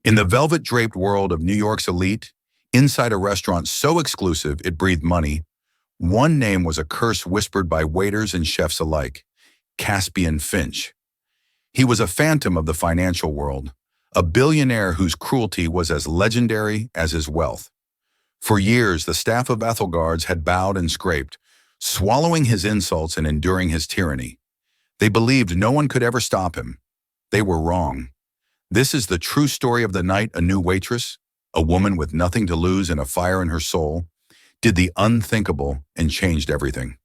In the velvet-draped world of New York's elite, inside a restaurant so exclusive it breathed money, one name was a curse whispered by waiters and chefs alike: Caspian Finch. He was a phantom of the financial world, a billionaire whose cruelty was as legendary as his wealth. For years, the staff of Ethelgard's had bowed and scraped, swallowing his insults and enduring his tyranny. They believed no one could ever stop him. They were wrong. This is the true story of the night a new waitress, a woman with nothing to lose and a fire in her soul, did the unthinkable and changed everything.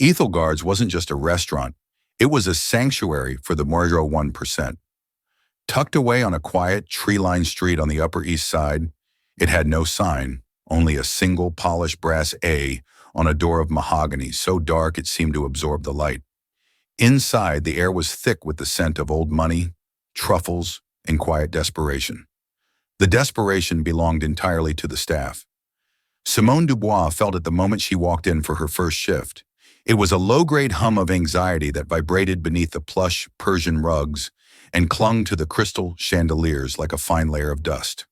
Ethelgard's wasn't just a restaurant. It was a sanctuary for the Mojo 1%. Tucked away on a quiet, tree-lined street on the Upper East Side, it had no sign, only a single polished brass A on a door of mahogany so dark it seemed to absorb the light. Inside, the air was thick with the scent of old money, truffles, and quiet desperation. The desperation belonged entirely to the staff. Simone Dubois felt it the moment she walked in for her first shift. It was a low-grade hum of anxiety that vibrated beneath the plush Persian rugs and clung to the crystal chandeliers like a fine layer of dust.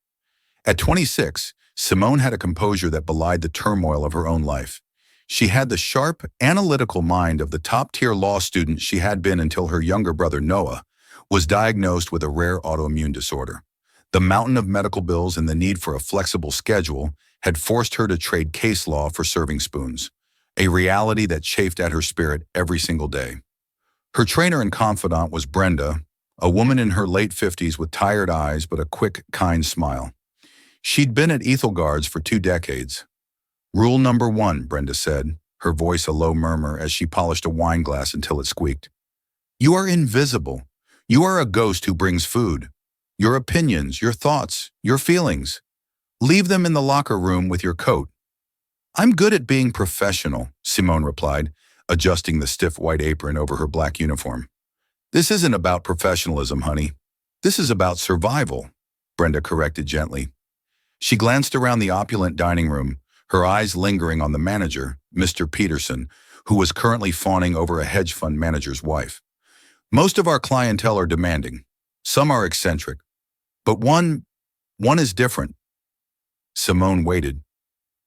At 26, Simone had a composure that belied the turmoil of her own life. She had the sharp, analytical mind of the top-tier law student she had been until her younger brother Noah was diagnosed with a rare autoimmune disorder. The mountain of medical bills and the need for a flexible schedule had forced her to trade case law for serving spoons, a reality that chafed at her spirit every single day. Her trainer and confidant was Brenda, a woman in her late 50s with tired eyes but a quick, kind smile. She'd been at Ethelgard's for 2 decades. "Rule number 1, Brenda said, her voice a low murmur as she polished a wine glass until it squeaked. You are invisible. You are a ghost who brings food. Your opinions, your thoughts, your feelings. Leave them in the locker room with your coat." "I'm good at being professional," Simone replied, adjusting the stiff white apron over her black uniform. "This isn't about professionalism, honey. This is about survival," Brenda corrected gently. She glanced around the opulent dining room, her eyes lingering on the manager, Mr. Peterson, who was currently fawning over a hedge fund manager's wife. "Most of our clientele are demanding. Some are eccentric. But one is different." Simone waited.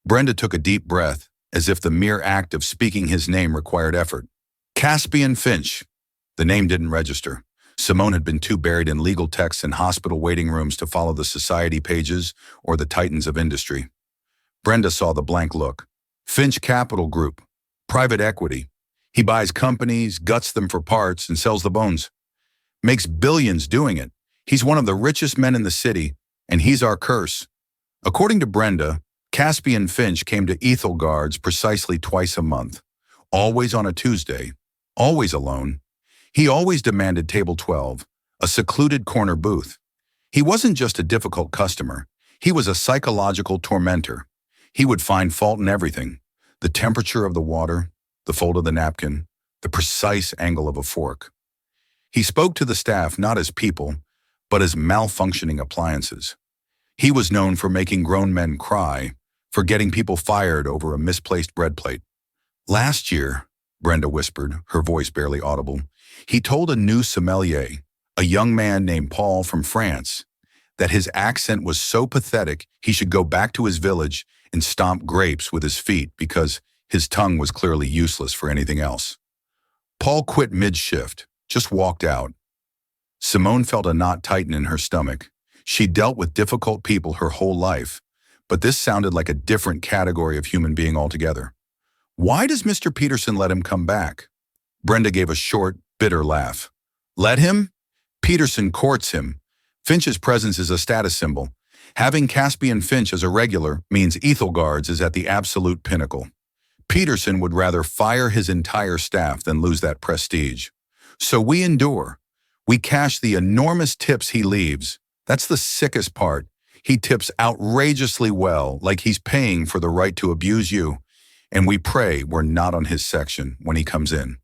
Brenda took a deep breath, as if the mere act of speaking his name required effort. Caspian Finch. The name didn't register. Simone had been too buried in legal texts and hospital waiting rooms to follow the society pages or the titans of industry. Brenda saw the blank look. Finch Capital Group. Private equity. He buys companies, guts them for parts, and sells the bones. Makes billions doing it. He's one of the richest men in the city, and he's our curse. According to Brenda, Caspian Finch came to Ethelgard's precisely twice a month. Always on a Tuesday. Always alone. He always demanded table 12, a secluded corner booth. He wasn't just a difficult customer. He was a psychological tormentor. He would find fault in everything: the temperature of the water, the fold of the napkin, the precise angle of a fork. He spoke to the staff not as people, but as malfunctioning appliances. He was known for making grown men cry, for getting people fired over a misplaced bread plate. "Last year," Brenda whispered, her voice barely audible, "he told a new sommelier, a young man named Paul from France, that his accent was so pathetic he should go back to his village and stomp grapes with his feet because his tongue was clearly useless for anything else. Paul quit mid-shift, just walked out." Simone felt a knot tighten in her stomach. She'd dealt with difficult people her whole life, but this sounded like a different category of human being altogether. "Why does Mr. Peterson let him come back?" Brenda gave a short, bitter laugh. "Let him? Peterson courts him. Finch's presence is a status symbol. Having Caspian Finch as a regular means Ethelgard's is at the absolute pinnacle. Peterson would rather fire his entire staff than lose that prestige. So we endure. We cash the enormous tips he leaves. That's the sickest part. He tips outrageously well, like he's paying for the right to abuse you, and we pray we're not on his section when he comes in."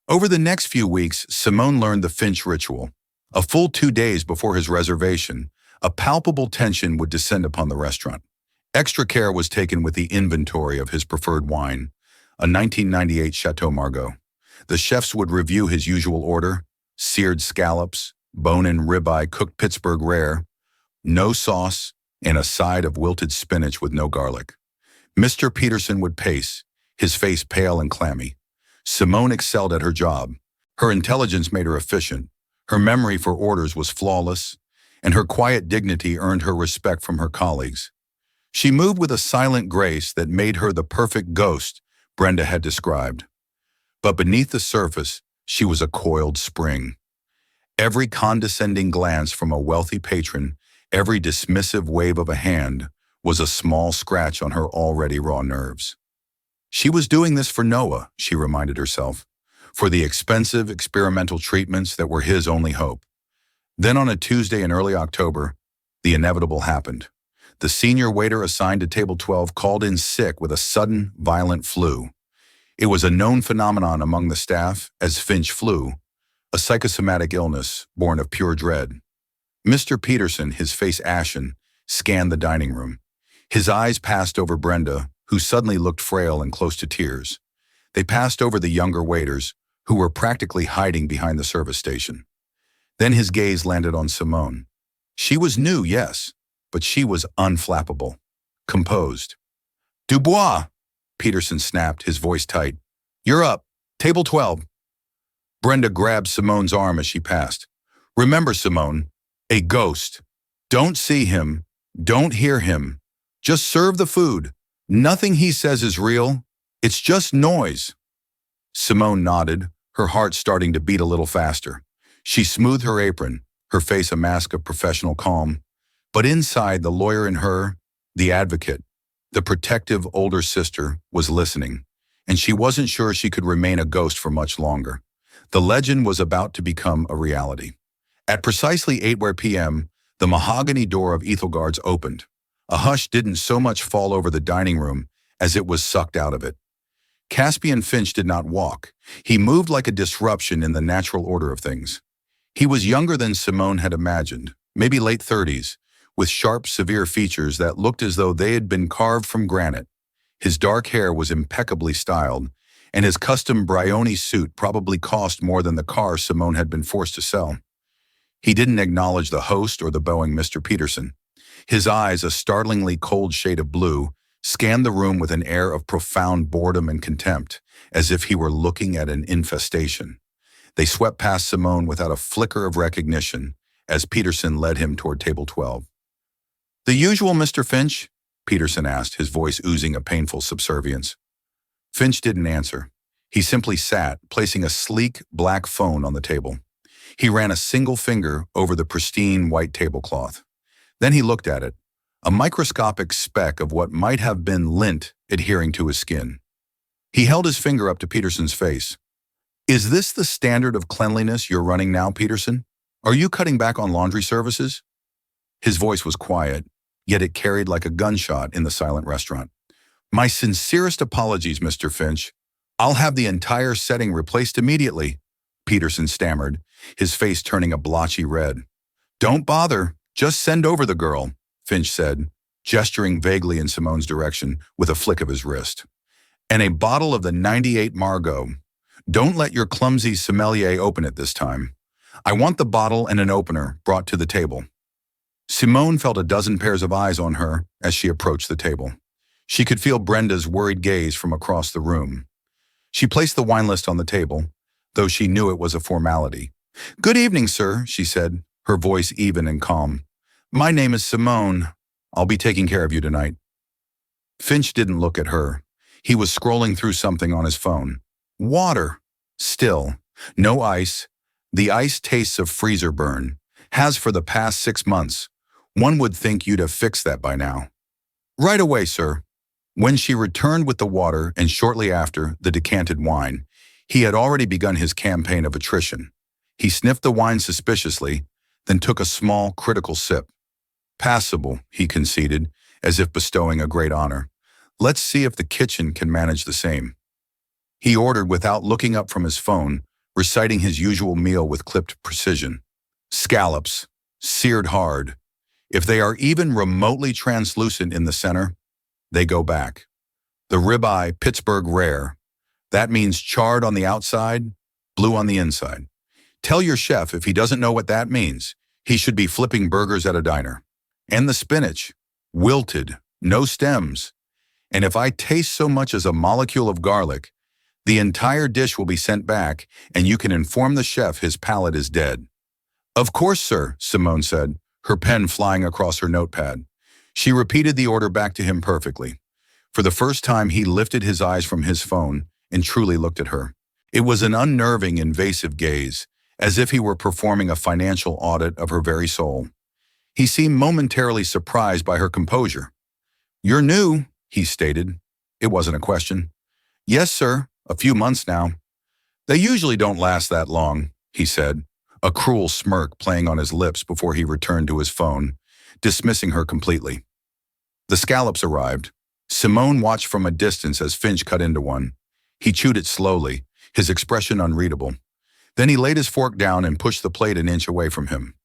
Over the next few weeks, Simone learned the Finch ritual. A full 2 days before his reservation, a palpable tension would descend upon the restaurant. Extra care was taken with the inventory of his preferred wine, a 1998 Chateau Margaux. The chefs would review his usual order: seared scallops, bone-in ribeye cooked Pittsburgh rare, no sauce, and a side of wilted spinach with no garlic. Mr. Peterson would pace, his face pale and clammy. Simone excelled at her job. Her intelligence made her efficient. Her memory for orders was flawless, and her quiet dignity earned her respect from her colleagues. She moved with a silent grace that made her the perfect ghost Brenda had described. But beneath the surface, she was a coiled spring. Every condescending glance from a wealthy patron, every dismissive wave of a hand, was a small scratch on her already raw nerves. She was doing this for Noah, she reminded herself, for the expensive experimental treatments that were his only hope. Then on a Tuesday in early October, the inevitable happened. The senior waiter assigned to table 12 called in sick with a sudden, violent flu. It was a known phenomenon among the staff as Finch flu, a psychosomatic illness born of pure dread. Mr. Peterson, his face ashen, scanned the dining room. His eyes passed over Brenda, who suddenly looked frail and close to tears. They passed over the younger waiters, who were practically hiding behind the service station. Then his gaze landed on Simone. She was new, yes, but she was unflappable, composed. "Dubois," Peterson snapped, his voice tight. "You're up. Table 12. Brenda grabbed Simone's arm as she passed. "Remember, Simone, a ghost. Don't see him. Don't hear him. Just serve the food. Nothing he says is real. It's just noise." Simone nodded, her heart starting to beat a little faster. She smoothed her apron, her face a mask of professional calm. But inside, the lawyer in her, the advocate, the protective older sister, was listening, and she wasn't sure she could remain a ghost for much longer. The legend was about to become a reality. At precisely 8 p.m., the mahogany door of Ethelgard's opened. A hush didn't so much fall over the dining room as it was sucked out of it. Caspian Finch did not walk. He moved like a disruption in the natural order of things. He was younger than Simone had imagined, maybe late 30s, with sharp, severe features that looked as though they had been carved from granite. His dark hair was impeccably styled, and his custom Brioni suit probably cost more than the car Simone had been forced to sell. He didn't acknowledge the host or the bowing Mr. Peterson. His eyes, a startlingly cold shade of blue, scanned the room with an air of profound boredom and contempt, as if he were looking at an infestation. They swept past Simone without a flicker of recognition as Peterson led him toward table 12. "The usual, Mr. Finch?" Peterson asked, his voice oozing a painful subservience. Finch didn't answer. He simply sat, placing a sleek black phone on the table. He ran a single finger over the pristine white tablecloth. Then he looked at it, a microscopic speck of what might have been lint adhering to his skin. He held his finger up to Peterson's face. "Is this the standard of cleanliness you're running now, Peterson? Are you cutting back on laundry services?" His voice was quiet, yet it carried like a gunshot in the silent restaurant. "My sincerest apologies, Mr. Finch. I'll have the entire setting replaced immediately," Peterson stammered, his face turning a blotchy red. "Don't bother. Just send over the girl," Finch said, gesturing vaguely in Simone's direction with a flick of his wrist. "And a bottle of the 98 Margot. Don't let your clumsy sommelier open it this time. I want the bottle and an opener brought to the table." Simone felt a dozen pairs of eyes on her as she approached the table. She could feel Brenda's worried gaze from across the room. She placed the wine list on the table, though she knew it was a formality. "Good evening, sir," she said, her voice even and calm. "My name is Simone. I'll be taking care of you tonight." Finch didn't look at her. He was scrolling through something on his phone. Water. Still. No ice. The ice tastes of freezer burn. Has for the past 6 months. One would think you'd have fixed that by now. "Right away, sir." When she returned with the water and shortly after, the decanted wine, he had already begun his campaign of attrition. He sniffed the wine suspiciously, then took a small, critical sip. "Passable," he conceded, as if bestowing a great honor. "Let's see if the kitchen can manage the same." He ordered without looking up from his phone, reciting his usual meal with clipped precision. "Scallops, seared hard. If they are even remotely translucent in the center, they go back. The ribeye, Pittsburgh rare. That means charred on the outside, blue on the inside. Tell your chef if he doesn't know what that means, he should be flipping burgers at a diner." And the spinach, wilted, no stems. And if I taste so much as a molecule of garlic, the entire dish will be sent back, and you can inform the chef his palate is dead." "Of course, sir," Simone said, her pen flying across her notepad. She repeated the order back to him perfectly. For the first time, he lifted his eyes from his phone and truly looked at her. It was an unnerving, invasive gaze, as if he were performing a financial audit of her very soul. He seemed momentarily surprised by her composure. "You're new," he stated. It wasn't a question. "Yes, sir, a few months now." "They usually don't last that long," he said, a cruel smirk playing on his lips before he returned to his phone, dismissing her completely. The scallops arrived. Simone watched from a distance as Finch cut into one. He chewed it slowly, his expression unreadable. Then he laid his fork down and pushed the plate an inch away from him.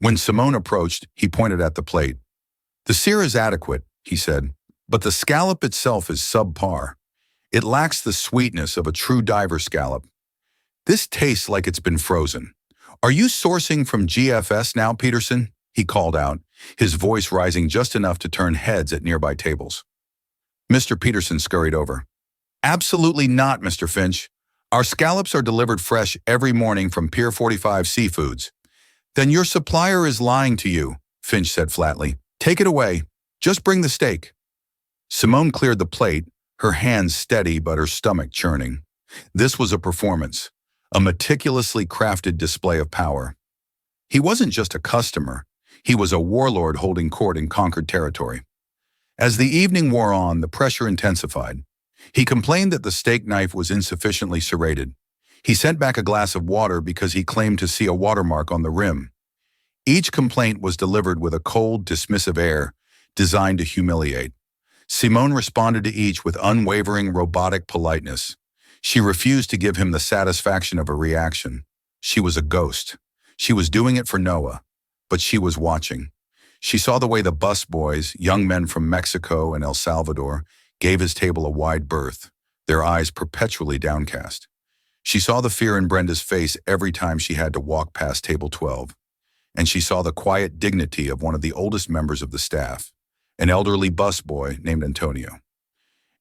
When Simone approached, he pointed at the plate. "The sear is adequate," he said, "but the scallop itself is subpar. It lacks the sweetness of a true diver scallop. This tastes like it's been frozen. Are you sourcing from GFS now, Peterson?" he called out, his voice rising just enough to turn heads at nearby tables. Mr. Peterson scurried over. "Absolutely not, Mr. Finch. Our scallops are delivered fresh every morning from Pier 45 Seafoods." "Then your supplier is lying to you," Finch said flatly. "Take it away. Just bring the steak." Simone cleared the plate, her hands steady but her stomach churning. This was a performance, a meticulously crafted display of power. He wasn't just a customer. He was a warlord holding court in conquered territory. As the evening wore on, the pressure intensified. He complained that the steak knife was insufficiently serrated. He sent back a glass of water because he claimed to see a watermark on the rim. Each complaint was delivered with a cold, dismissive air designed to humiliate. Simone responded to each with unwavering, robotic politeness. She refused to give him the satisfaction of a reaction. She was a ghost. She was doing it for Noah, but she was watching. She saw the way the busboys, young men from Mexico and El Salvador, gave his table a wide berth, their eyes perpetually downcast. She saw the fear in Brenda's face every time she had to walk past table 12. And she saw the quiet dignity of one of the oldest members of the staff, an elderly busboy named Antonio.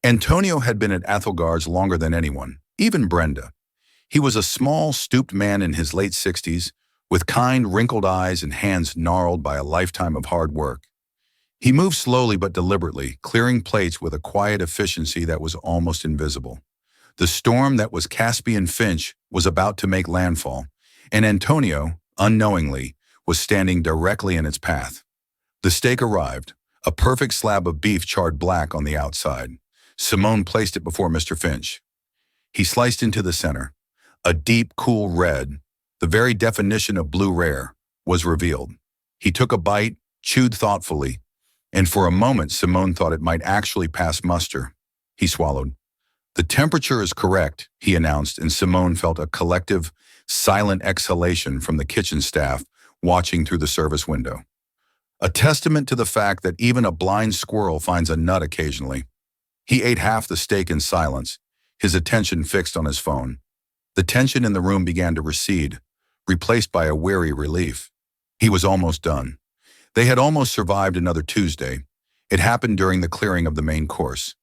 Antonio had been at Athelgard's longer than anyone, even Brenda. He was a small, stooped man in his late 60s, with kind, wrinkled eyes and hands gnarled by a lifetime of hard work. He moved slowly but deliberately, clearing plates with a quiet efficiency that was almost invisible. The storm that was Caspian Finch was about to make landfall, and Antonio, unknowingly, was standing directly in its path. The steak arrived, a perfect slab of beef charred black on the outside. Simone placed it before Mr. Finch. He sliced into the center. A deep, cool red, the very definition of blue rare, was revealed. He took a bite, chewed thoughtfully, and for a moment Simone thought it might actually pass muster. He swallowed. "The temperature is correct," he announced, and Simone felt a collective, silent exhalation from the kitchen staff watching through the service window. A testament to the fact that even a blind squirrel finds a nut occasionally. He ate half the steak in silence, his attention fixed on his phone. The tension in the room began to recede, replaced by a weary relief. He was almost done. They had almost survived another Tuesday. It happened during the clearing of the main course.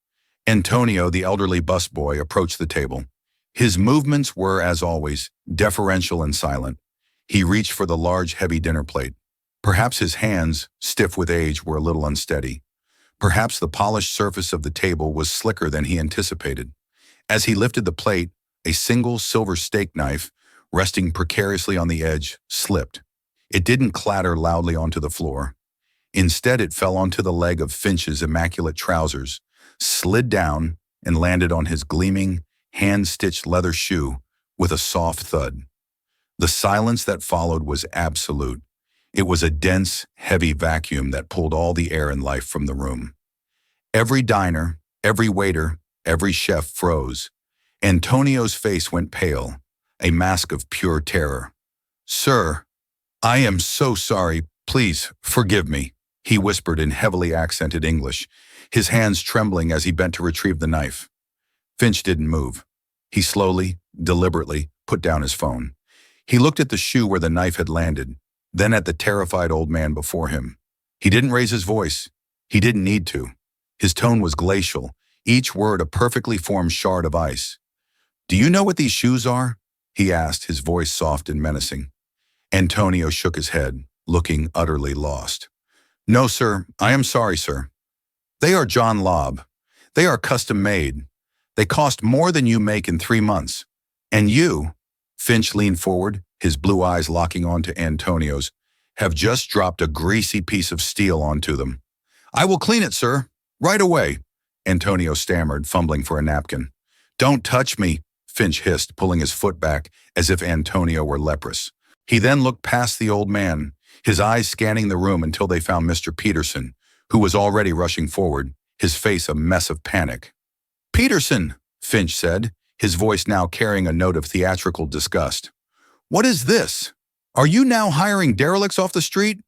Antonio, the elderly busboy, approached the table. His movements were, as always, deferential and silent. He reached for the large, heavy dinner plate. Perhaps his hands, stiff with age, were a little unsteady. Perhaps the polished surface of the table was slicker than he anticipated. As he lifted the plate, a single silver steak knife, resting precariously on the edge, slipped. It didn't clatter loudly onto the floor. Instead, it fell onto the leg of Finch's immaculate trousers, slid down, and landed on his gleaming, hand-stitched leather shoe with a soft thud. The silence that followed was absolute. It was a dense, heavy vacuum that pulled all the air and life from the room. Every diner, every waiter, every chef froze. Antonio's face went pale, a mask of pure terror. "Sir, I am so sorry. Please, forgive me," he whispered in heavily accented English, his hands trembling as he bent to retrieve the knife. Finch didn't move. He slowly, deliberately, put down his phone. He looked at the shoe where the knife had landed, then at the terrified old man before him. He didn't raise his voice. He didn't need to. His tone was glacial, each word a perfectly formed shard of ice. "Do you know what these shoes are?" he asked, his voice soft and menacing. Antonio shook his head, looking utterly lost. "No, sir. I am sorry, sir. They are John Lobb. They are custom-made. They cost more than you make in 3 months. And you," Finch leaned forward, his blue eyes locking onto Antonio's, "have just dropped a greasy piece of steel onto them." "I will clean it, sir. Right away," Antonio stammered, fumbling for a napkin. "Don't touch me," Finch hissed, pulling his foot back as if Antonio were leprous. He then looked past the old man, his eyes scanning the room until they found Mr. Peterson, who was already rushing forward, his face a mess of panic. "Peterson," Finch said, his voice now carrying a note of theatrical disgust. "What is this? Are you now hiring derelicts off the street?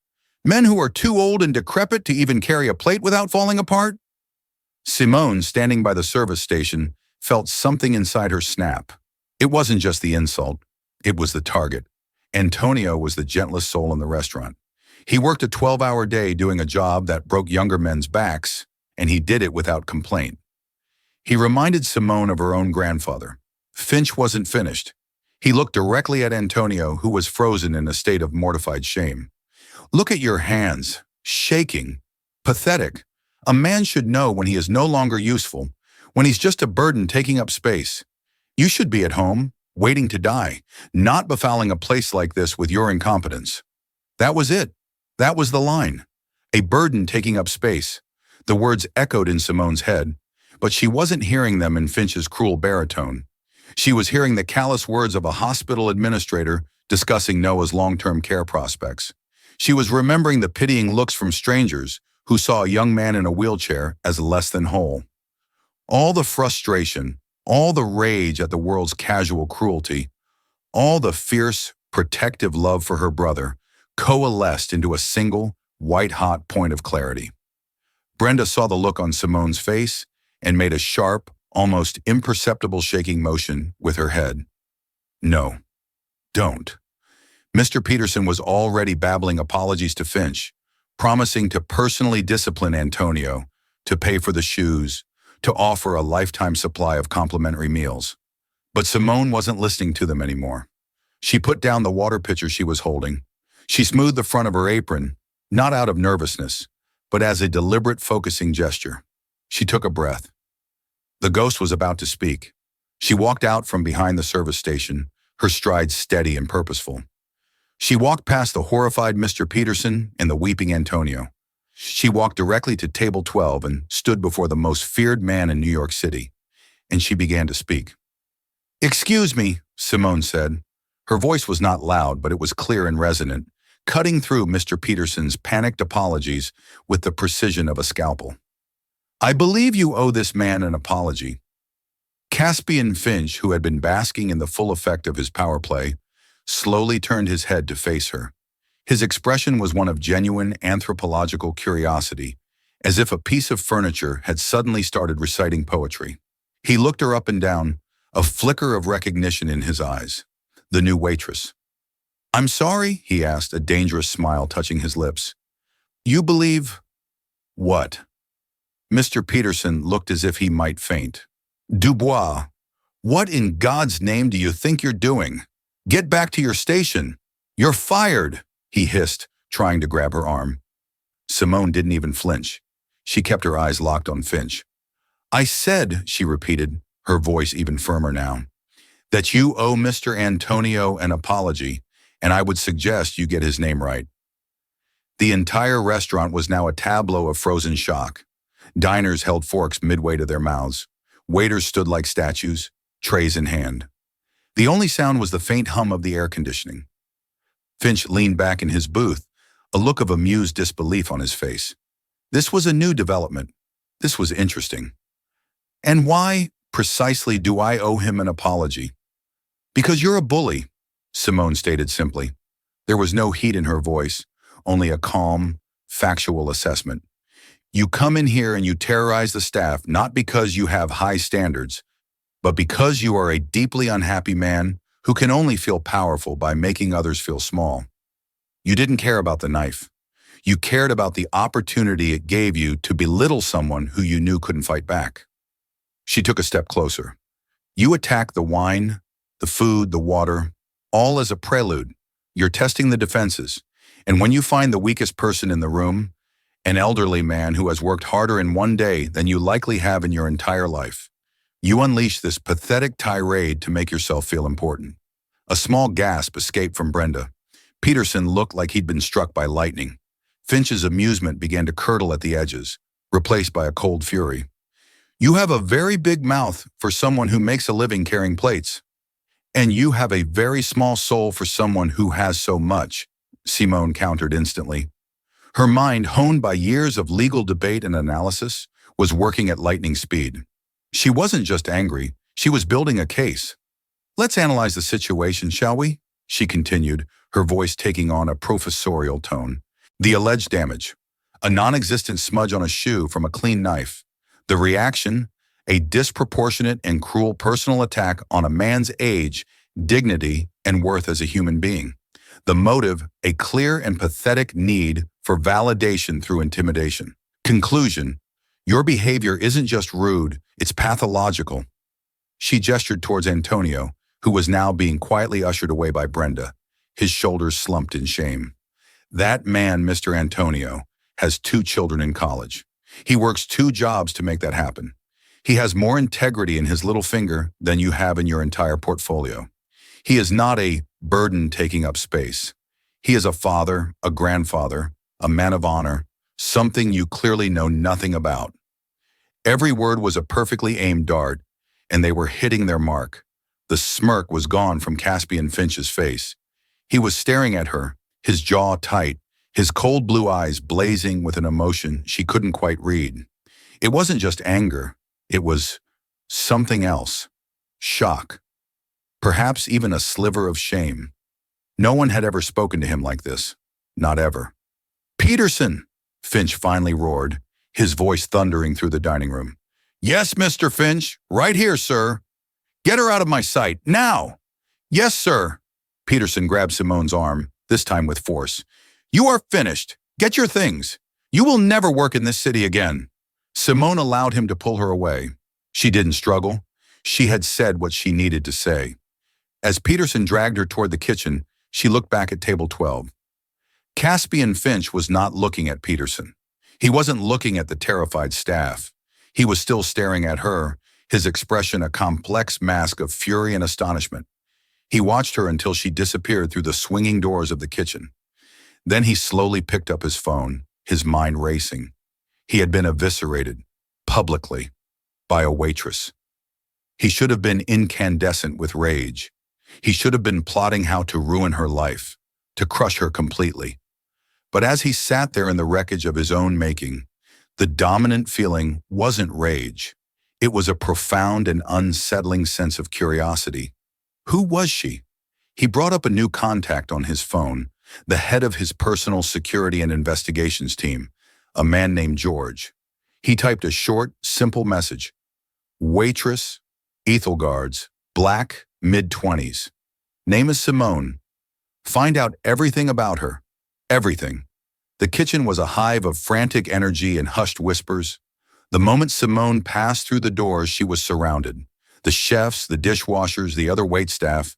Men who are too old and decrepit to even carry a plate without falling apart?" Simone, standing by the service station, felt something inside her snap. It wasn't just the insult. It was the target. Antonio was the gentlest soul in the restaurant. He worked a 12-hour day doing a job that broke younger men's backs, and he did it without complaint. He reminded Simone of her own grandfather. Finch wasn't finished. He looked directly at Antonio, who was frozen in a state of mortified shame. "Look at your hands, shaking, pathetic. A man should know when he is no longer useful, when he's just a burden taking up space. You should be at home, waiting to die, not befouling a place like this with your incompetence." That was it. That was the line. A burden taking up space. The words echoed in Simone's head, but she wasn't hearing them in Finch's cruel baritone. She was hearing the callous words of a hospital administrator discussing Noah's long-term care prospects. She was remembering the pitying looks from strangers who saw a young man in a wheelchair as less than whole. All the frustration, all the rage at the world's casual cruelty, all the fierce, protective love for her brother coalesced into a single, white-hot point of clarity. Brenda saw the look on Simone's face and made a sharp, almost imperceptible shaking motion with her head. "No, don't." Mr. Peterson was already babbling apologies to Finch, promising to personally discipline Antonio, to pay for the shoes, to offer a lifetime supply of complimentary meals. But Simone wasn't listening to them anymore. She put down the water pitcher she was holding. She smoothed the front of her apron, not out of nervousness, but as a deliberate focusing gesture. She took a breath. The ghost was about to speak. She walked out from behind the service station, her stride steady and purposeful. She walked past the horrified Mr. Peterson and the weeping Antonio. She walked directly to table 12 and stood before the most feared man in New York City, and she began to speak. "Excuse me," Simone said. Her voice was not loud, but it was clear and resonant, cutting through Mr. Peterson's panicked apologies with the precision of a scalpel. "I believe you owe this man an apology." Caspian Finch, who had been basking in the full effect of his power play, slowly turned his head to face her. His expression was one of genuine anthropological curiosity, as if a piece of furniture had suddenly started reciting poetry. He looked her up and down, a flicker of recognition in his eyes. The new waitress. "I'm sorry?" he asked, a dangerous smile touching his lips. "You believe—" "What?" Mr. Peterson looked as if he might faint. "Dubois, what in God's name do you think you're doing? Get back to your station. You're fired," he hissed, trying to grab her arm. Simone didn't even flinch. She kept her eyes locked on Finch. "I said," she repeated, her voice even firmer now, "that you owe Mr. Antonio an apology, and I would suggest you get his name right." The entire restaurant was now a tableau of frozen shock. Diners held forks midway to their mouths. Waiters stood like statues, trays in hand. The only sound was the faint hum of the air conditioning. Finch leaned back in his booth, a look of amused disbelief on his face. This was a new development. This was interesting. "And why, precisely, do I owe him an apology?" "Because you're a bully," Simone stated simply. There was no heat in her voice, only a calm, factual assessment. "You come in here and you terrorize the staff not because you have high standards, but because you are a deeply unhappy man who can only feel powerful by making others feel small. You didn't care about the knife. You cared about the opportunity it gave you to belittle someone who you knew couldn't fight back. She took a step closer. You attack the wine, the food, the water, all as a prelude. You're testing the defenses. And when you find the weakest person in the room, an elderly man who has worked harder in one day than you likely have in your entire life, you unleash this pathetic tirade to make yourself feel important. A small gasp escaped from Brenda. Peterson looked like he'd been struck by lightning. Finch's amusement began to curdle at the edges, replaced by a cold fury. You have a very big mouth for someone who makes a living carrying plates. And you have a very small soul for someone who has so much, Simone countered instantly. Her mind, honed by years of legal debate and analysis, was working at lightning speed. She wasn't just angry, she was building a case. Let's analyze the situation, shall we? She continued, her voice taking on a professorial tone. The alleged damage: a non-existent smudge on a shoe from a clean knife. The reaction: a disproportionate and cruel personal attack on a man's age, dignity, and worth as a human being. The motive: a clear and pathetic need for validation through intimidation. Conclusion: your behavior isn't just rude, it's pathological. She gestured towards Antonio, who was now being quietly ushered away by Brenda. His shoulders slumped in shame. That man, Mr. Antonio, has 2 children in college. He works 2 jobs to make that happen. He has more integrity in his little finger than you have in your entire portfolio. He is not a burden taking up space. He is a father, a grandfather, a man of honor, something you clearly know nothing about. Every word was a perfectly aimed dart, and they were hitting their mark. The smirk was gone from Caspian Finch's face. He was staring at her, his jaw tight, his cold blue eyes blazing with an emotion she couldn't quite read. It wasn't just anger, it was something else. Shock. Perhaps even a sliver of shame. No one had ever spoken to him like this. Not ever. "Peterson!" Finch finally roared, his voice thundering through the dining room. "Yes, Mr. Finch, right here, sir. Get her out of my sight, now!" "Yes, sir." Peterson grabbed Simone's arm, this time with force. "You are finished. Get your things. You will never work in this city again." Simone allowed him to pull her away. She didn't struggle. She had said what she needed to say. As Peterson dragged her toward the kitchen, she looked back at table 12. Caspian Finch was not looking at Peterson. He wasn't looking at the terrified staff. He was still staring at her, his expression a complex mask of fury and astonishment. He watched her until she disappeared through the swinging doors of the kitchen. Then he slowly picked up his phone, his mind racing. He had been eviscerated, publicly, by a waitress. He should have been incandescent with rage. He should have been plotting how to ruin her life, to crush her completely. But as he sat there in the wreckage of his own making, the dominant feeling wasn't rage. It was a profound and unsettling sense of curiosity. Who was she? He brought up a new contact on his phone, the head of his personal security and investigations team, a man named George. He typed a short, simple message. Waitress, Ethelgards, black, mid-20s. Name is Simone. Find out everything about her. Everything. The kitchen was a hive of frantic energy and hushed whispers. The moment Simone passed through the doors, she was surrounded. The chefs, the dishwashers, the other waitstaff,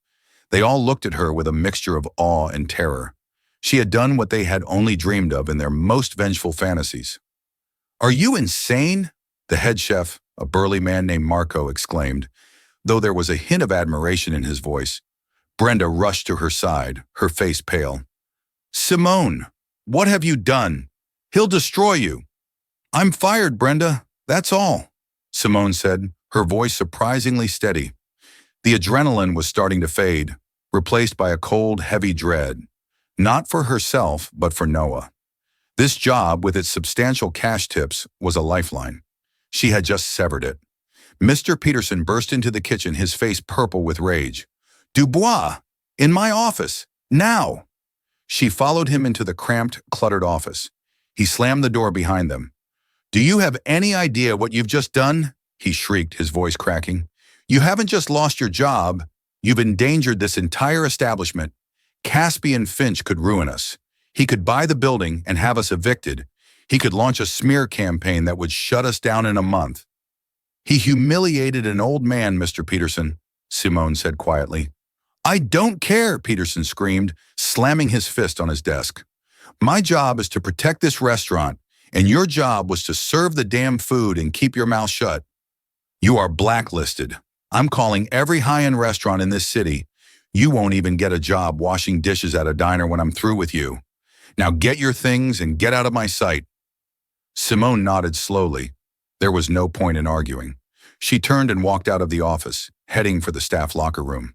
they all looked at her with a mixture of awe and terror. She had done what they had only dreamed of in their most vengeful fantasies. "Are you insane?" the head chef, a burly man named Marco, exclaimed, though there was a hint of admiration in his voice. Brenda rushed to her side, her face pale. "Simone, what have you done? He'll destroy you." "I'm fired, Brenda, that's all," Simone said, her voice surprisingly steady. The adrenaline was starting to fade, replaced by a cold, heavy dread. Not for herself, but for Noah. This job, with its substantial cash tips, was a lifeline. She had just severed it. Mr. Peterson burst into the kitchen, his face purple with rage. "Dubois! In my office! Now!" She followed him into the cramped, cluttered office. He slammed the door behind them. "Do you have any idea what you've just done?" he shrieked, his voice cracking. "You haven't just lost your job, you've endangered this entire establishment. Caspian Finch could ruin us. He could buy the building and have us evicted. He could launch a smear campaign that would shut us down in a month. He humiliated an old man, Mr. Peterson, Simone said quietly. I don't care, Peterson screamed, slamming his fist on his desk. My job is to protect this restaurant, and your job was to serve the damn food and keep your mouth shut. You are blacklisted. I'm calling every high-end restaurant in this city. You won't even get a job washing dishes at a diner when I'm through with you. Now get your things and get out of my sight. Simone nodded slowly. There was no point in arguing. She turned and walked out of the office, heading for the staff locker room.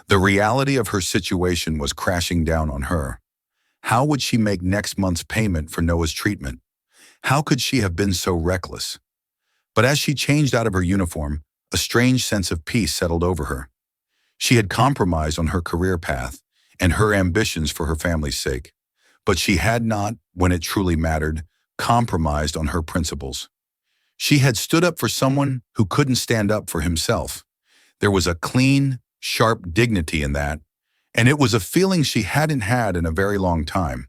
The reality of her situation was crashing down on her. How would she make next month's payment for Noah's treatment? How could she have been so reckless? But as she changed out of her uniform, a strange sense of peace settled over her. She had compromised on her career path and her ambitions for her family's sake. But she had not, when it truly mattered, compromised on her principles. She had stood up for someone who couldn't stand up for himself. There was a clean, sharp dignity in that, and it was a feeling she hadn't had in a very long time.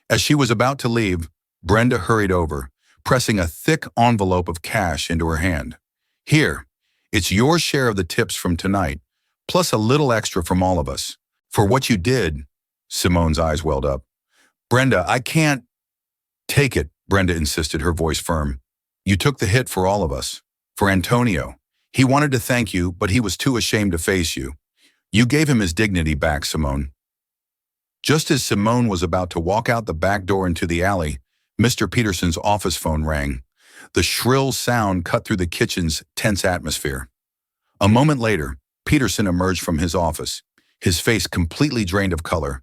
As she was about to leave, Brenda hurried over, pressing a thick envelope of cash into her hand. Here, it's your share of the tips from tonight, plus a little extra from all of us. For what you did, Simone's eyes welled up. Brenda, I can't take it, Brenda insisted, her voice firm. You took the hit for all of us. For Antonio. He wanted to thank you, but he was too ashamed to face you. You gave him his dignity back, Simone. Just as Simone was about to walk out the back door into the alley, Mr. Peterson's office phone rang. The shrill sound cut through the kitchen's tense atmosphere. A moment later, Peterson emerged from his office, his face completely drained of color.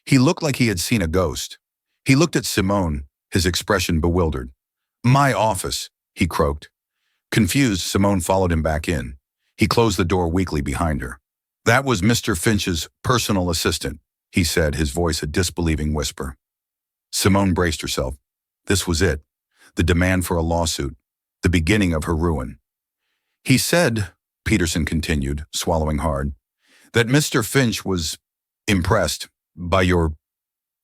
He looked like he had seen a ghost. He looked at Simone, his expression bewildered. My office, he croaked. Confused, Simone followed him back in. He closed the door weakly behind her. That was Mr. Finch's personal assistant, he said, his voice a disbelieving whisper. Simone braced herself. This was it, the demand for a lawsuit, the beginning of her ruin. He said, Peterson continued, swallowing hard, that Mr. Finch was impressed by your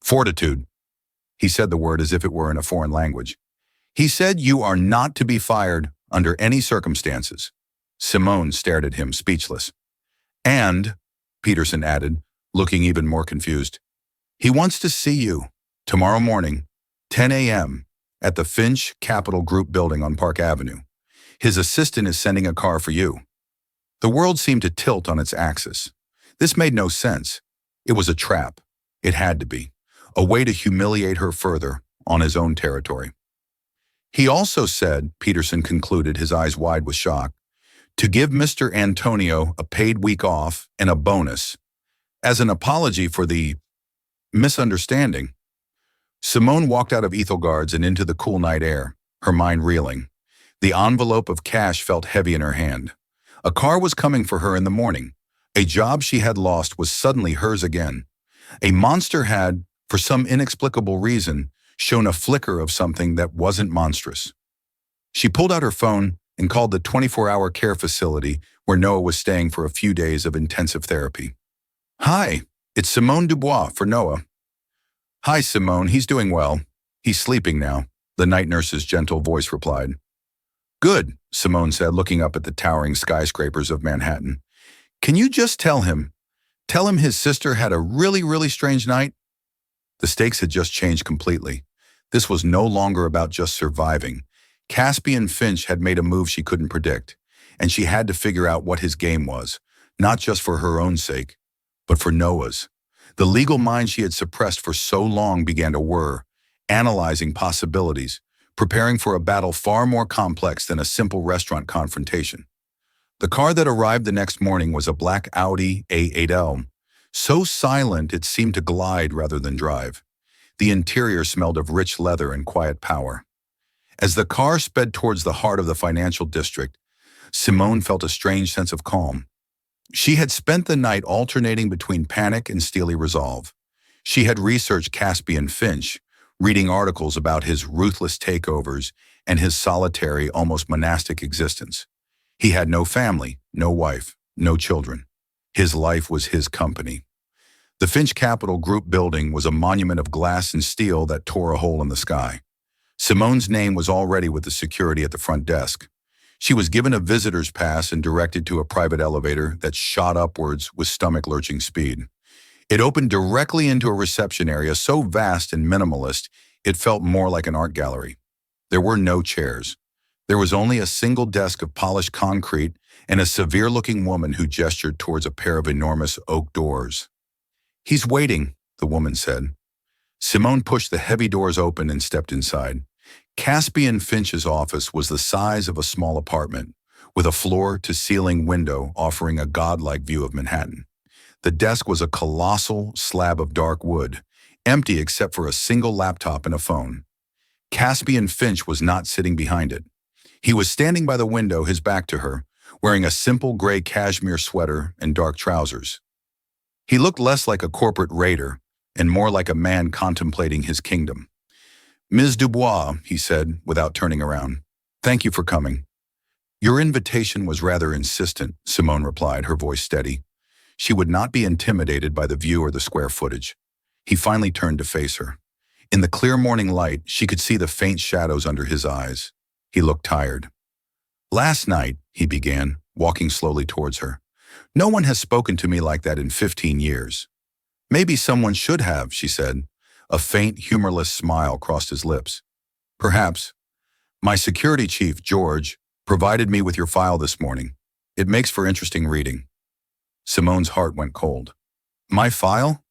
fortitude. He said the word as if it were in a foreign language. He said you are not to be fired under any circumstances. Simone stared at him, speechless. And, Peterson added, looking even more confused, he wants to see you tomorrow morning, 10 a.m., at the Finch Capital Group building on Park Avenue. His assistant is sending a car for you. The world seemed to tilt on its axis. This made no sense. It was a trap. It had to be. A way to humiliate her further on his own territory. He also said, Peterson concluded, his eyes wide with shock, to give Mr. Antonio a paid week off and a bonus as an apology for the misunderstanding. Simone walked out of Ethelgard's and into the cool night air, her mind reeling. The envelope of cash felt heavy in her hand. A car was coming for her in the morning. A job she had lost was suddenly hers again. A monster had, for some inexplicable reason, shown a flicker of something that wasn't monstrous. She pulled out her phone and called the 24-hour care facility where Noah was staying for a few days of intensive therapy. Hi, it's Simone Dubois for Noah. Hi, Simone, he's doing well. He's sleeping now, the night nurse's gentle voice replied. Good, Simone said, looking up at the towering skyscrapers of Manhattan. Can you just tell him his sister had a really strange night? The stakes had just changed completely. This was no longer about just surviving. Caspian Finch had made a move she couldn't predict, and she had to figure out what his game was, not just for her own sake, but for Noah's. The legal mind she had suppressed for so long began to whir, analyzing possibilities, preparing for a battle far more complex than a simple restaurant confrontation. The car that arrived the next morning was a black Audi A8L, so silent it seemed to glide rather than drive. The interior smelled of rich leather and quiet power. As the car sped towards the heart of the financial district, Simone felt a strange sense of calm. She had spent the night alternating between panic and steely resolve. She had researched Caspian Finch, reading articles about his ruthless takeovers and his solitary, almost monastic existence. He had no family, no wife, no children. His life was his company. The Finch Capital Group building was a monument of glass and steel that tore a hole in the sky. Simone's name was already with the security at the front desk. She was given a visitor's pass and directed to a private elevator that shot upwards with stomach-lurching speed. It opened directly into a reception area so vast and minimalist, it felt more like an art gallery. There were no chairs. There was only a single desk of polished concrete and a severe-looking woman who gestured towards a pair of enormous oak doors. "He's waiting," the woman said. Simone pushed the heavy doors open and stepped inside. Caspian Finch's office was the size of a small apartment, with a floor-to-ceiling window offering a godlike view of Manhattan. The desk was a colossal slab of dark wood, empty except for a single laptop and a phone. Caspian Finch was not sitting behind it. He was standing by the window, his back to her, wearing a simple gray cashmere sweater and dark trousers. He looked less like a corporate raider and more like a man contemplating his kingdom. "Ms. Dubois," he said, without turning around, "thank you for coming." "Your invitation was rather insistent," Simone replied, her voice steady. She would not be intimidated by the view or the square footage. He finally turned to face her. In the clear morning light, she could see the faint shadows under his eyes. He looked tired. "Last night," he began, walking slowly towards her. "No one has spoken to me like that in 15 years. Maybe someone should have," she said. A faint, humorless smile crossed his lips. "Perhaps. My security chief, George, provided me with your file this morning. It makes for interesting reading." Simone's heart went cold. "My file?"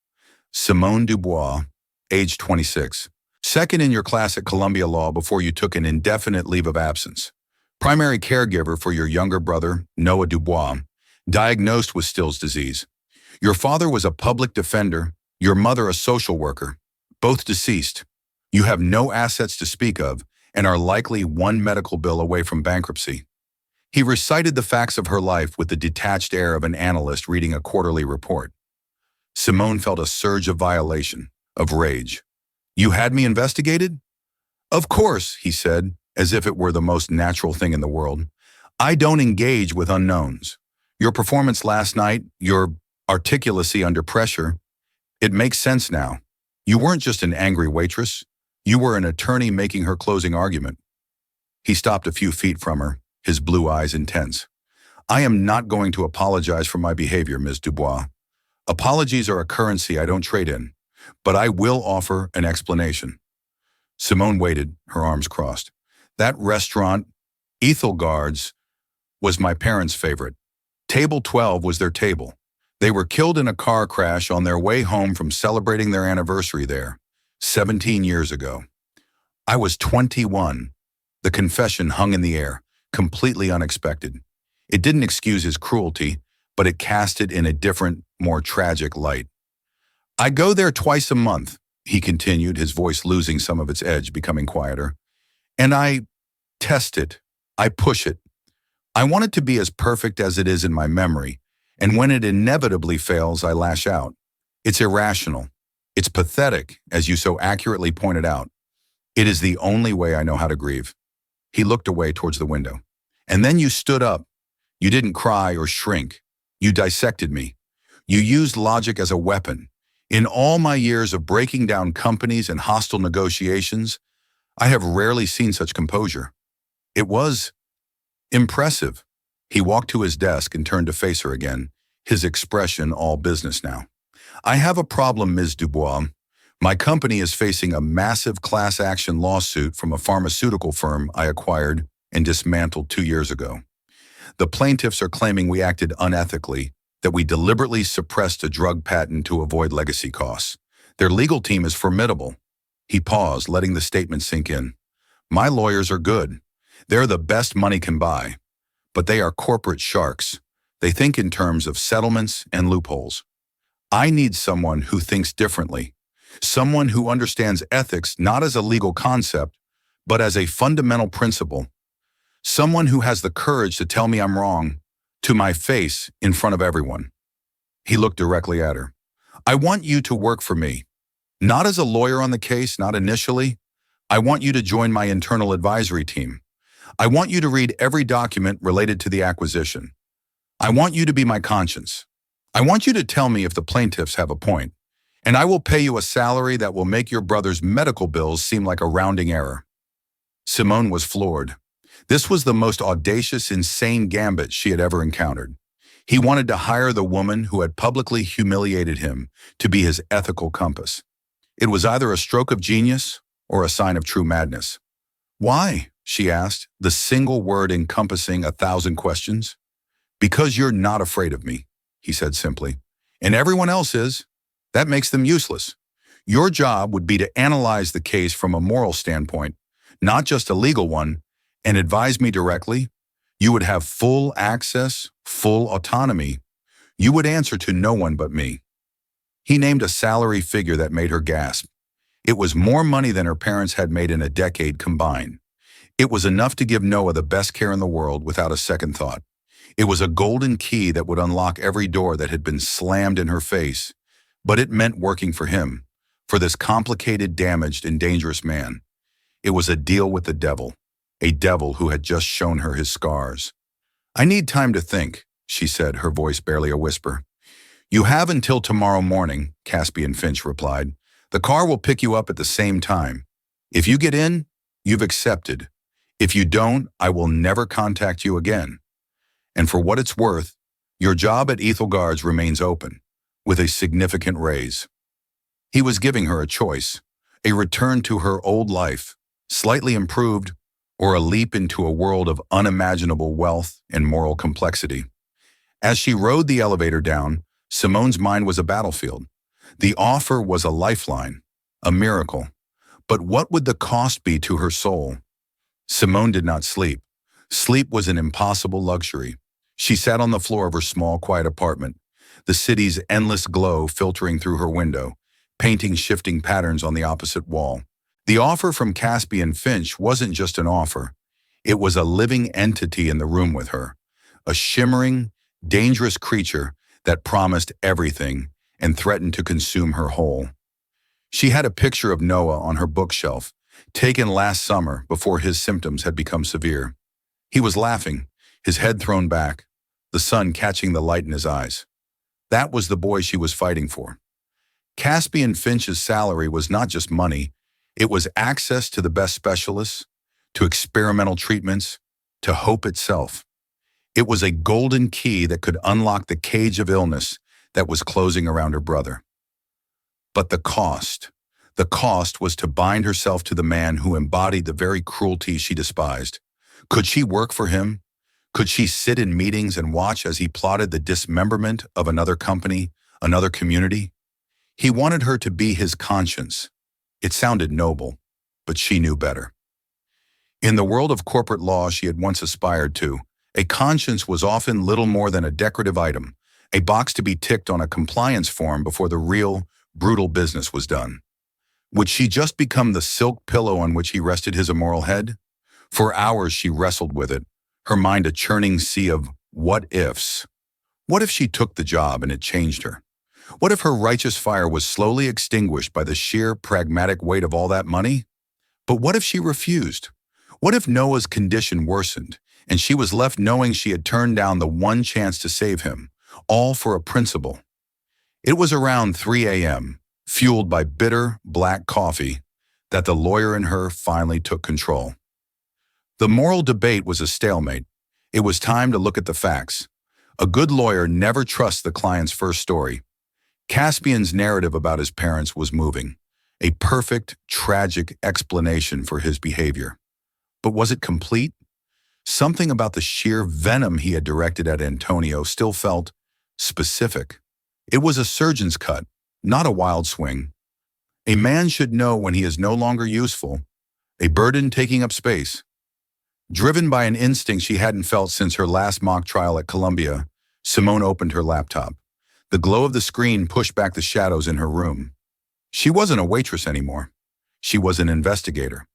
Simone Dubois, age 26. Second in your class at Columbia Law before you took an indefinite leave of absence. Primary caregiver for your younger brother, Noah Dubois, diagnosed with Still's disease. Your father was a public defender, your mother a social worker, both deceased. You have no assets to speak of and are likely one medical bill away from bankruptcy. He recited the facts of her life with the detached air of an analyst reading a quarterly report. Simone felt a surge of violation, of rage. "You had me investigated?" "Of course," he said, as if it were the most natural thing in the world. "I don't engage with unknowns. Your performance last night, your articulacy under pressure, it makes sense now. You weren't just an angry waitress. You were an attorney making her closing argument." He stopped a few feet from her, his blue eyes intense. "I am not going to apologize for my behavior, Ms. Dubois. Apologies are a currency I don't trade in, but I will offer an explanation." Simone waited, her arms crossed. "That restaurant, Ethelgard's, was my parents' favorite. Table 12 was their table. They were killed in a car crash on their way home from celebrating their anniversary there, 17 years ago. I was 21. The confession hung in the air, completely unexpected. It didn't excuse his cruelty, but it cast it in a different, more tragic light. "I go there twice a month," he continued, his voice losing some of its edge, becoming quieter. "And I test it. I push it. I want it to be as perfect as it is in my memory, and when it inevitably fails, I lash out. It's irrational. It's pathetic, as you so accurately pointed out. It is the only way I know how to grieve." He looked away towards the window. "And then you stood up. You didn't cry or shrink. You dissected me. You used logic as a weapon. In all my years of breaking down companies and hostile negotiations, I have rarely seen such composure. It was impressive." He walked to his desk and turned to face her again, his expression all business now. "I have a problem, Ms. Dubois. My company is facing a massive class action lawsuit from a pharmaceutical firm I acquired and dismantled 2 years ago. The plaintiffs are claiming we acted unethically, that we deliberately suppressed a drug patent to avoid legacy costs. Their legal team is formidable." He paused, letting the statement sink in. "My lawyers are good. They're the best money can buy. But they are corporate sharks. They think in terms of settlements and loopholes. I need someone who thinks differently. Someone who understands ethics not as a legal concept, but as a fundamental principle. Someone who has the courage to tell me I'm wrong, to my face, in front of everyone." He looked directly at her. "I want you to work for me. Not as a lawyer on the case, not initially. I want you to join my internal advisory team. I want you to read every document related to the acquisition. I want you to be my conscience. I want you to tell me if the plaintiffs have a point. And I will pay you a salary that will make your brother's medical bills seem like a rounding error. Simone was floored. This was the most audacious, insane gambit she had ever encountered. He wanted to hire the woman who had publicly humiliated him to be his ethical compass. It was either a stroke of genius or a sign of true madness. Why? She asked, the single word encompassing 1,000 questions. Because you're not afraid of me, he said simply. And everyone else is. That makes them useless. Your job would be to analyze the case from a moral standpoint, not just a legal one, and advise me directly. You would have full access, full autonomy. You would answer to no one but me. He named a salary figure that made her gasp. It was more money than her parents had made in a decade combined. It was enough to give Noah the best care in the world without a second thought. It was a golden key that would unlock every door that had been slammed in her face. But it meant working for him, for this complicated, damaged, and dangerous man. It was a deal with the devil, a devil who had just shown her his scars. I need time to think, she said, her voice barely a whisper. You have until tomorrow morning, Caspian Finch replied. The car will pick you up at the same time. If you get in, you've accepted. If you don't, I will never contact you again. And for what it's worth, your job at Ethelgard's remains open, with a significant raise. He was giving her a choice, a return to her old life, slightly improved, or a leap into a world of unimaginable wealth and moral complexity. As she rode the elevator down, Simone's mind was a battlefield. The offer was a lifeline, a miracle. But what would the cost be to her soul? Simone did not sleep. Sleep was an impossible luxury. She sat on the floor of her small, quiet apartment, the city's endless glow filtering through her window, painting shifting patterns on the opposite wall. The offer from Caspian Finch wasn't just an offer. It was a living entity in the room with her, a shimmering, dangerous creature that promised everything and threatened to consume her whole. She had a picture of Noah on her bookshelf, taken last summer before his symptoms had become severe. He was laughing, his head thrown back, the sun catching the light in his eyes. That was the boy she was fighting for. Caspian Finch's salary was not just money, it was access to the best specialists, to experimental treatments, to hope itself. It was a golden key that could unlock the cage of illness that was closing around her brother. But the cost was to bind herself to the man who embodied the very cruelty she despised. Could she work for him? Could she sit in meetings and watch as he plotted the dismemberment of another company, another community? He wanted her to be his conscience. It sounded noble, but she knew better. In the world of corporate law she had once aspired to, a conscience was often little more than a decorative item, a box to be ticked on a compliance form before the real, brutal business was done. Would she just become the silk pillow on which he rested his immoral head? For hours she wrestled with it, her mind a churning sea of what-ifs. What if she took the job and it changed her? What if her righteous fire was slowly extinguished by the sheer pragmatic weight of all that money? But what if she refused? What if Noah's condition worsened, and she was left knowing she had turned down the one chance to save him, all for a principle? It was around 3 a.m., fueled by bitter, black coffee, that the lawyer in her finally took control. The moral debate was a stalemate. It was time to look at the facts. A good lawyer never trusts the client's first story. Caspian's narrative about his parents was moving, a perfect, tragic explanation for his behavior. But was it complete? Something about the sheer venom he had directed at Antonio still felt specific. It was a surgeon's cut, not a wild swing. A man should know when he is no longer useful, a burden taking up space. Driven by an instinct she hadn't felt since her last mock trial at Columbia, Simone opened her laptop. The glow of the screen pushed back the shadows in her room. She wasn't a waitress anymore. She was an investigator.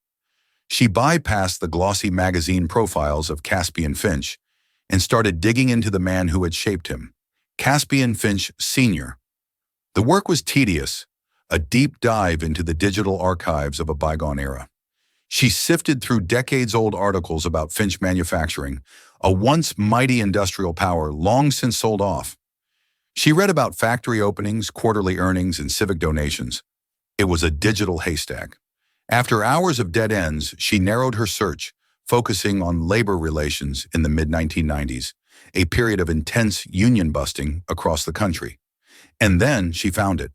She bypassed the glossy magazine profiles of Caspian Finch and started digging into the man who had shaped him, Caspian Finch Sr. The work was tedious, a deep dive into the digital archives of a bygone era. She sifted through decades-old articles about Finch Manufacturing, a once mighty industrial power long since sold off. She read about factory openings, quarterly earnings, and civic donations. It was a digital haystack. After hours of dead ends, she narrowed her search, focusing on labor relations in the mid-1990s, a period of intense union busting across the country. And then she found it,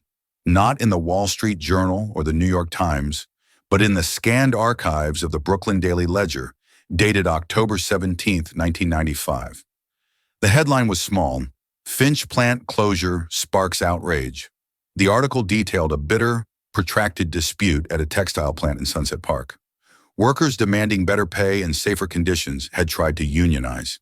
not in the Wall Street Journal or the New York Times, but in the scanned archives of the Brooklyn Daily Ledger, dated October 17, 1995. The headline was small: Finch plant closure sparks outrage. The article detailed a bitter, protracted dispute at a textile plant in Sunset Park. Workers demanding better pay and safer conditions had tried to unionize.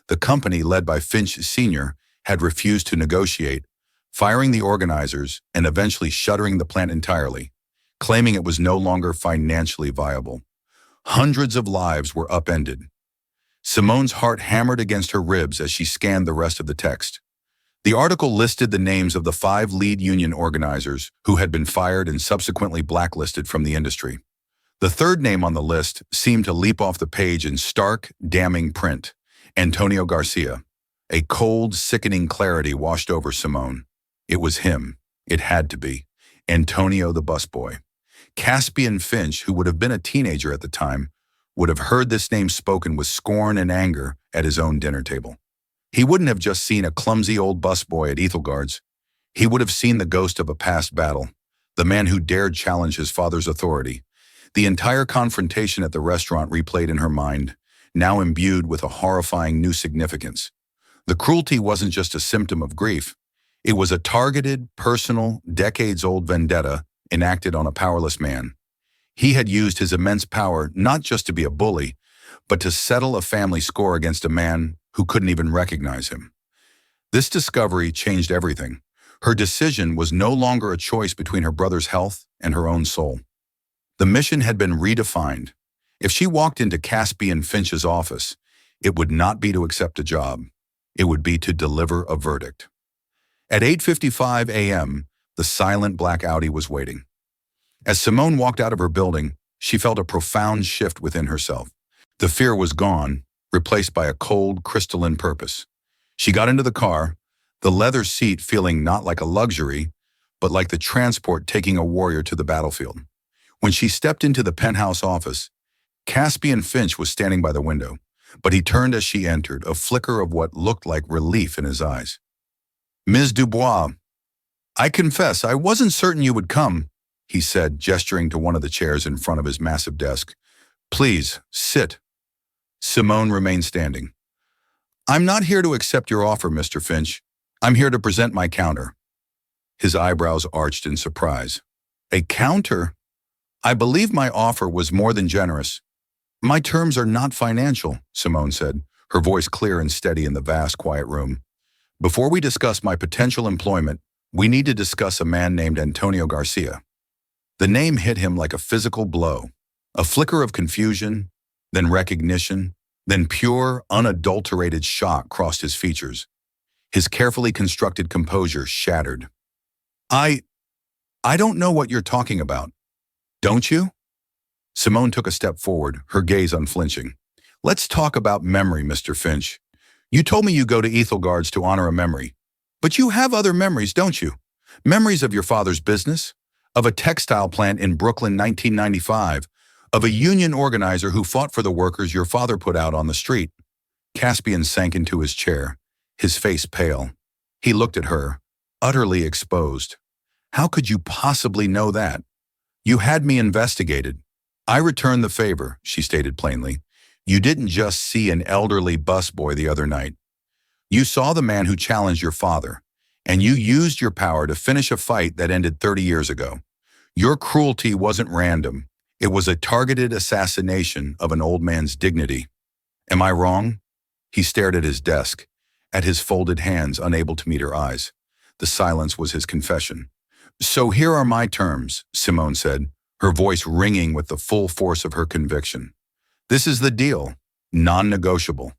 The company, led by Finch Sr., had refused to negotiate, firing the organizers and eventually shuttering the plant entirely, claiming it was no longer financially viable. Hundreds of lives were upended. Simone's heart hammered against her ribs as she scanned the rest of the text. The article listed the names of the 5 lead union organizers who had been fired and subsequently blacklisted from the industry. The third name on the list seemed to leap off the page in stark, damning print: Antonio Garcia. A cold, sickening clarity washed over Simone. It was him. It had to be. Antonio the busboy. Caspian Finch, who would have been a teenager at the time, would have heard this name spoken with scorn and anger at his own dinner table. He wouldn't have just seen a clumsy old busboy at Ethelgard's. He would have seen the ghost of a past battle, the man who dared challenge his father's authority. The entire confrontation at the restaurant replayed in her mind, now imbued with a horrifying new significance. The cruelty wasn't just a symptom of grief. It was a targeted, personal, decades-old vendetta enacted on a powerless man. He had used his immense power not just to be a bully, but to settle a family score against a man who couldn't even recognize him. This discovery changed everything. Her decision was no longer a choice between her brother's health and her own soul. The mission had been redefined. If she walked into Caspian Finch's office, it would not be to accept a job. It would be to deliver a verdict. At 8:55 a.m., the silent black Audi was waiting. As Simone walked out of her building, she felt a profound shift within herself. The fear was gone, replaced by a cold, crystalline purpose. She got into the car, the leather seat feeling not like a luxury, but like the transport taking a warrior to the battlefield. When she stepped into the penthouse office, Caspian Finch was standing by the window, but he turned as she entered, a flicker of what looked like relief in his eyes. "Ms. Dubois, I confess I wasn't certain you would come," he said, gesturing to one of the chairs in front of his massive desk. "Please, sit." Simone remained standing. "I'm not here to accept your offer, Mr. Finch. I'm here to present my counter." His eyebrows arched in surprise. "A counter? I believe my offer was more than generous." "My terms are not financial," Simone said, her voice clear and steady in the vast, quiet room. "Before we discuss my potential employment, we need to discuss a man named Antonio Garcia." The name hit him like a physical blow. A flicker of confusion, then recognition, then pure, unadulterated shock crossed his features. His carefully constructed composure shattered. I don't know what you're talking about. Don't you?" Simone took a step forward, her gaze unflinching. "Let's talk about memory, Mr. Finch. You told me you go to Ethelgard's to honor a memory. But you have other memories, don't you? Memories of your father's business, of a textile plant in Brooklyn 1995, of a union organizer who fought for the workers your father put out on the street." Caspian sank into his chair, his face pale. He looked at her, utterly exposed. "How could you possibly know that? You had me investigated." "I returned the favor," she stated plainly. "You didn't just see an elderly busboy the other night. You saw the man who challenged your father, and you used your power to finish a fight that ended 30 years ago. Your cruelty wasn't random. It was a targeted assassination of an old man's dignity. Am I wrong?" He stared at his desk, at his folded hands, unable to meet her eyes. The silence was his confession. "So here are my terms," Simone said, her voice ringing with the full force of her conviction. "This is the deal, non-negotiable."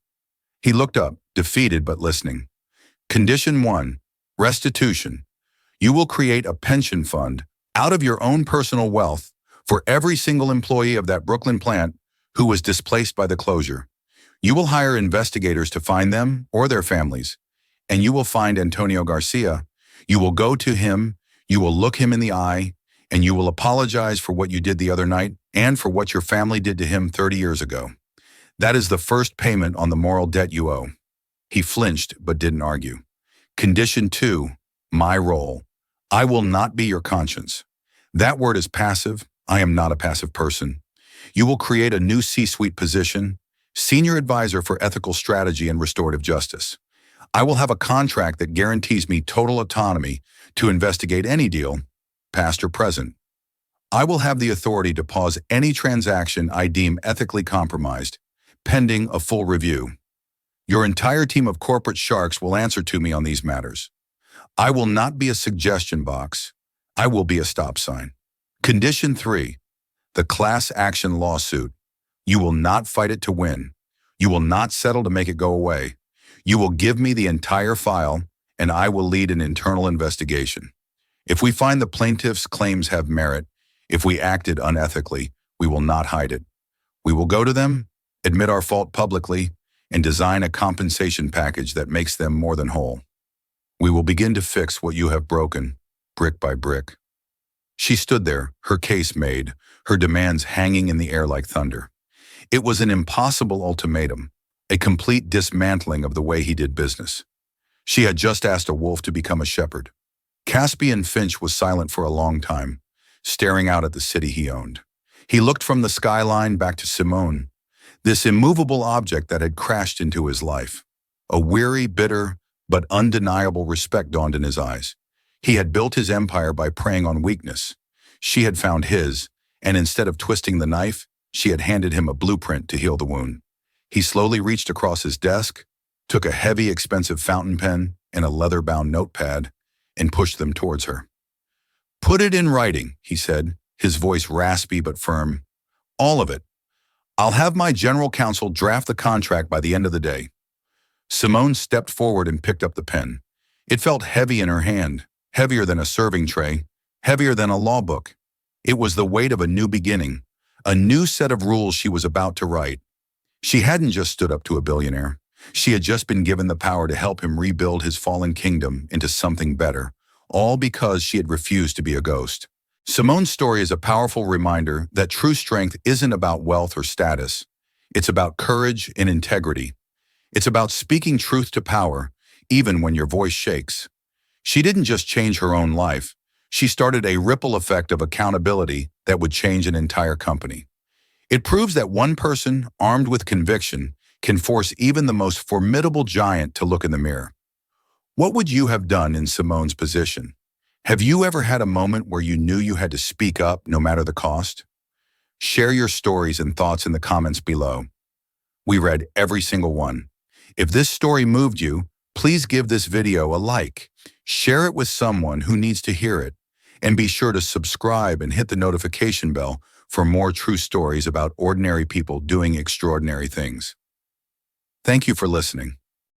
He looked up, defeated but listening. "Condition 1, restitution. You will create a pension fund out of your own personal wealth for every single employee of that Brooklyn plant who was displaced by the closure. You will hire investigators to find them or their families, and you will find Antonio Garcia. You will go to him, you will look him in the eye, and you will apologize for what you did the other night and for what your family did to him 30 years ago. That is the first payment on the moral debt you owe. He flinched but didn't argue. Condition 2, my role. I will not be your conscience. That word is passive. I am not a passive person. You will create a new C-suite position, Senior Advisor for Ethical Strategy and Restorative Justice. I will have a contract that guarantees me total autonomy to investigate any deal, past or present. I will have the authority to pause any transaction I deem ethically compromised, pending a full review. Your entire team of corporate sharks will answer to me on these matters. I will not be a suggestion box. I will be a stop sign. Condition 3, the class action lawsuit. You will not fight it to win. You will not settle to make it go away. You will give me the entire file, and I will lead an internal investigation. If we find the plaintiff's claims have merit, if we acted unethically, we will not hide it. We will go to them, admit our fault publicly, and design a compensation package that makes them more than whole. We will begin to fix what you have broken, brick by brick. She stood there, her case made, her demands hanging in the air like thunder. It was an impossible ultimatum, a complete dismantling of the way he did business. She had just asked a wolf to become a shepherd. Caspian Finch was silent for a long time, staring out at the city he owned. He looked from the skyline back to Simone, this immovable object that had crashed into his life. A weary, bitter, but undeniable respect dawned in his eyes. He had built his empire by preying on weakness. She had found his, and instead of twisting the knife, she had handed him a blueprint to heal the wound. He slowly reached across his desk, took a heavy, expensive fountain pen and a leather-bound notepad, and pushed them towards her. "Put it in writing," he said, his voice raspy but firm. "All of it. I'll have my general counsel draft the contract by the end of the day." Simone stepped forward and picked up the pen. It felt heavy in her hand, heavier than a serving tray, heavier than a law book. It was the weight of a new beginning, a new set of rules she was about to write. She hadn't just stood up to a billionaire. She had just been given the power to help him rebuild his fallen kingdom into something better, all because she had refused to be a ghost. Simone's story is a powerful reminder that true strength isn't about wealth or status. It's about courage and integrity. It's about speaking truth to power, even when your voice shakes. She didn't just change her own life. She started a ripple effect of accountability that would change an entire company. It proves that one person, armed with conviction, can force even the most formidable giant to look in the mirror. What would you have done in Simone's position? Have you ever had a moment where you knew you had to speak up no matter the cost? Share your stories and thoughts in the comments below. We read every single one. If this story moved you, please give this video a like. Share it with someone who needs to hear it. And be sure to subscribe and hit the notification bell for more true stories about ordinary people doing extraordinary things. Thank you for listening.